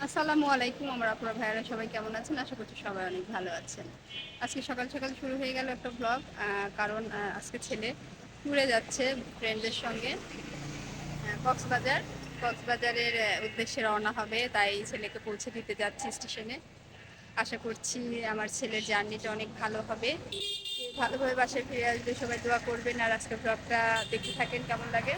আসসালামু আলাইকুম। আমার আপনার ভাইয়েরা সবাই কেমন আছেন? আশা করছি সবাই অনেক ভালো আছেন। আজকে সকাল সকাল শুরু হয়ে গেল একটা ব্লগ, কারণ আজকে ছেলে ট্যুরে যাচ্ছে ফ্রেন্ডদের সঙ্গে কক্সবাজার। কক্সবাজারের উদ্দেশ্যে রওনা হবে, তাই ছেলেকে পৌঁছে দিতে যাচ্ছি স্টেশনে। আশা করছি আমার ছেলের জার্নিটা অনেক ভালো হবে, ভালোভাবে বাসায় ফিরে আসবে। সবাই দোয়া করবেন আর আজকে ব্লগটা দেখতে থাকেন কেমন লাগে।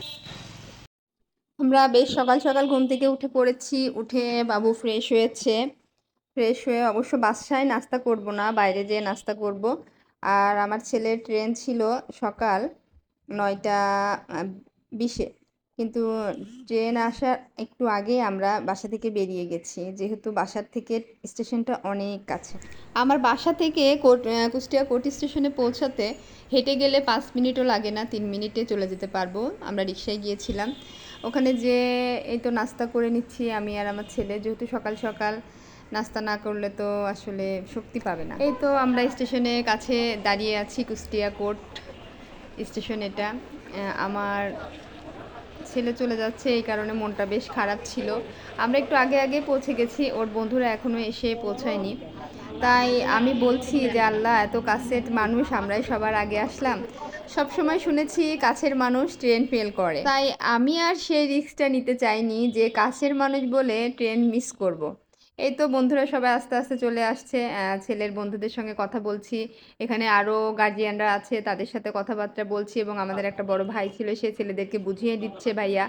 আমরা বেশ সকাল সকাল ঘুম থেকে উঠে পড়েছি। উঠে বাবু ফ্রেশ হয়েছে। ফ্রেশ হয়ে অবশ্য বাসায় নাস্তা করব না, বাইরে যেয়ে নাস্তা করব। আর আমার ছেলের ট্রেন ছিল সকাল 9টা 20-এ, কিন্তু ট্রেন আসার একটু আগে আমরা বাসা থেকে বেরিয়ে গেছি, যেহেতু বাসার থেকে স্টেশনটা অনেক কাছে। আমার বাসা থেকে কুষ্টিয়া কোর্ট স্টেশনে পৌঁছাতে হেঁটে গেলে 5 মিনিটও লাগে না, 3 মিনিটে চলে যেতে পারবো। আমরা রিক্সায় গিয়েছিলাম। ওখানে যে এই তো নাস্তা করে নিচ্ছি আমি আর আমার ছেলে, যেহেতু সকাল সকাল নাস্তা না করলে তো আসলে শক্তি পাবে না। এই তো আমরা স্টেশনের কাছে দাঁড়িয়ে আছি, কুষ্টিয়া কোর্ট স্টেশন এটা। আমার ছেলে চলে যাচ্ছে, এই কারণে মনটা বেশ খারাপ ছিল। আমরা একটু আগে আগে পৌঁছে গেছি, ওর বন্ধুরা এখনও এসে পৌঁছায়নি। তাই আমি বলছি যে আল্লাহ, এত কাছের মানুষ, আমরাই সবার আগে আসলাম। সব সময় শুনেছি কাছের মানুষ ট্রেন ফেল করে, তাই আমি আর সেই রিস্কটা নিতে চাইনি যে কাছের মানুষ বলে ট্রেন মিস করব। এই তো বন্ধুরা সবাই আস্তে আস্তে চলে আসছে। ছেলের বন্ধুদের সঙ্গে কথা বলছি। এখানে আরও গার্জিয়ানরা আছে, তাদের সাথে কথাবার্তা বলছি, এবং আমাদের একটা বড় ভাই ছিল, সে ছেলেদেরকে বুঝিয়ে দিচ্ছে ভাইয়া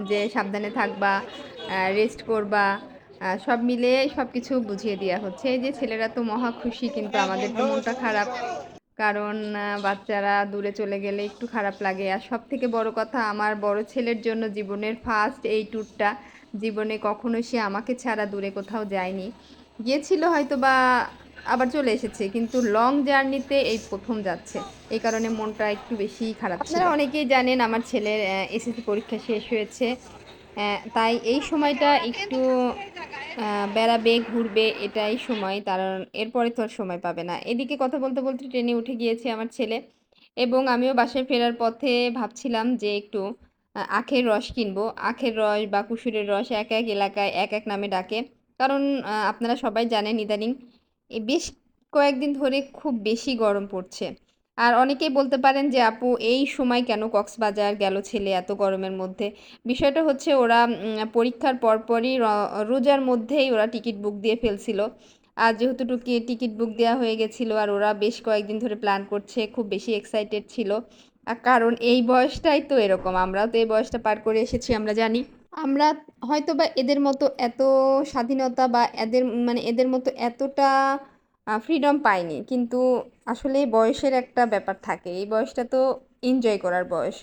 যে সাবধানে থাকবা, রেস্ট করবা। সব মিলে সব কিছু বুঝিয়ে দেওয়া হচ্ছে। এই যে ছেলেরা তো মহা খুশি, কিন্তু আমাদের তো মনটা খারাপ, কারণ বাচ্চারা দূরে চলে গেলে একটু খারাপ লাগে। আর সব থেকে বড় কথা, আমার বড় ছেলের জন্য জীবনের ফার্স্ট এই ট্যুরটা। জীবনে কখনো সে আমাকে ছাড়া দূরে কোথাও যায়নি, গিয়েছিল হয়তো বা আবার চলে এসেছে, কিন্তু লং জার্নিতে এই প্রথম যাচ্ছে। এই কারণে মনটা একটু বেশিই খারাপ ছিল। আপনারা অনেকেই জানেন আমার ছেলের এসএসসি পরীক্ষা শেষ হয়েছে। তাই এই সময়টা একটু বেড়াবে, ঘুরবে, এটাই সময়, কারণ এরপরে তো আর সময় পাবে না। এদিকে কথা বলতে বলতে ট্রেনে উঠে গিয়েছে আমার ছেলে, এবং আমিও বাসায় ফেরার পথে ভাবছিলাম যে একটু আখের রস কিনবো। আখের রস বা কুসুরের রস এক এক এলাকায় এক এক নামে ডাকে, কারণ আপনারা সবাই জানেন ইদানিং বেশ কয়েকদিন ধরে খুব বেশি গরম পড়ছে। আর অনেকেই বলতে পারেন যে আপু, এই সময় কেন কক্সবাজার গেল ছেলে এত গরমের মধ্যে? বিষয়টা হচ্ছে, ওরা পরীক্ষার পরপরই রোজার মধ্যেই ওরা টিকিট বুক দিয়ে ফেলছিল। আর যেহেতু টিকিট বুক দেওয়া হয়ে গেছিলো, আর ওরা বেশ কয়েকদিন ধরে প্ল্যান করছে, খুব বেশি এক্সাইটেড ছিল। কারণ এই বয়সটাই তো এরকম, আমরাও তো এই বয়সটা পার করে এসেছি, আমরা জানি। আমরা হয়তো বা এদের মতো এত স্বাধীনতা বা এদের মতো এতটা ফ্রিডম পাইনি, কিন্তু আসলে এই বয়সের একটা ব্যাপার থাকে, এই বয়সটা তো এনজয় করার বয়স।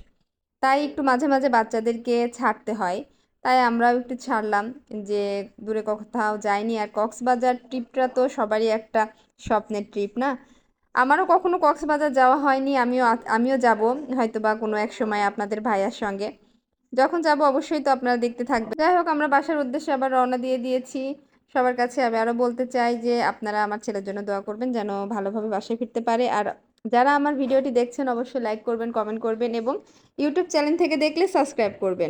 তাই একটু মাঝে মাঝে বাচ্চাদেরকে ছাড়তে হয়। তাই আমরাও একটু ছাড়লাম, যে দূরে কোথাও যাইনি। আর কক্সবাজার ট্রিপটা তো সবারই একটা স্বপ্নের ট্রিপ না? আমারও কখনো কক্সবাজার যাওয়া হয়নি, আমিও যাব হয়তো বা কোনো এক সময় আপনাদের ভাইয়ার সঙ্গে। যখন যাব অবশ্যই তো আপনারা দেখতে থাকবেন। যাই হোক, আমরা বাসার উদ্দেশ্যে আবার রওনা দিয়ে দিয়েছি। সবার কাছে আমি আরও বলতে চাই যে আপনারা আমার ছেলের জন্য দোয়া করবেন, যেন ভালোভাবে বাসায় ফিরতে পারে। আর যারা আমার ভিডিওটি দেখছেন অবশ্যই লাইক করবেন, কমেন্ট করবেন, এবং ইউটিউব চ্যানেল থেকে দেখলে সাবস্ক্রাইব করবেন।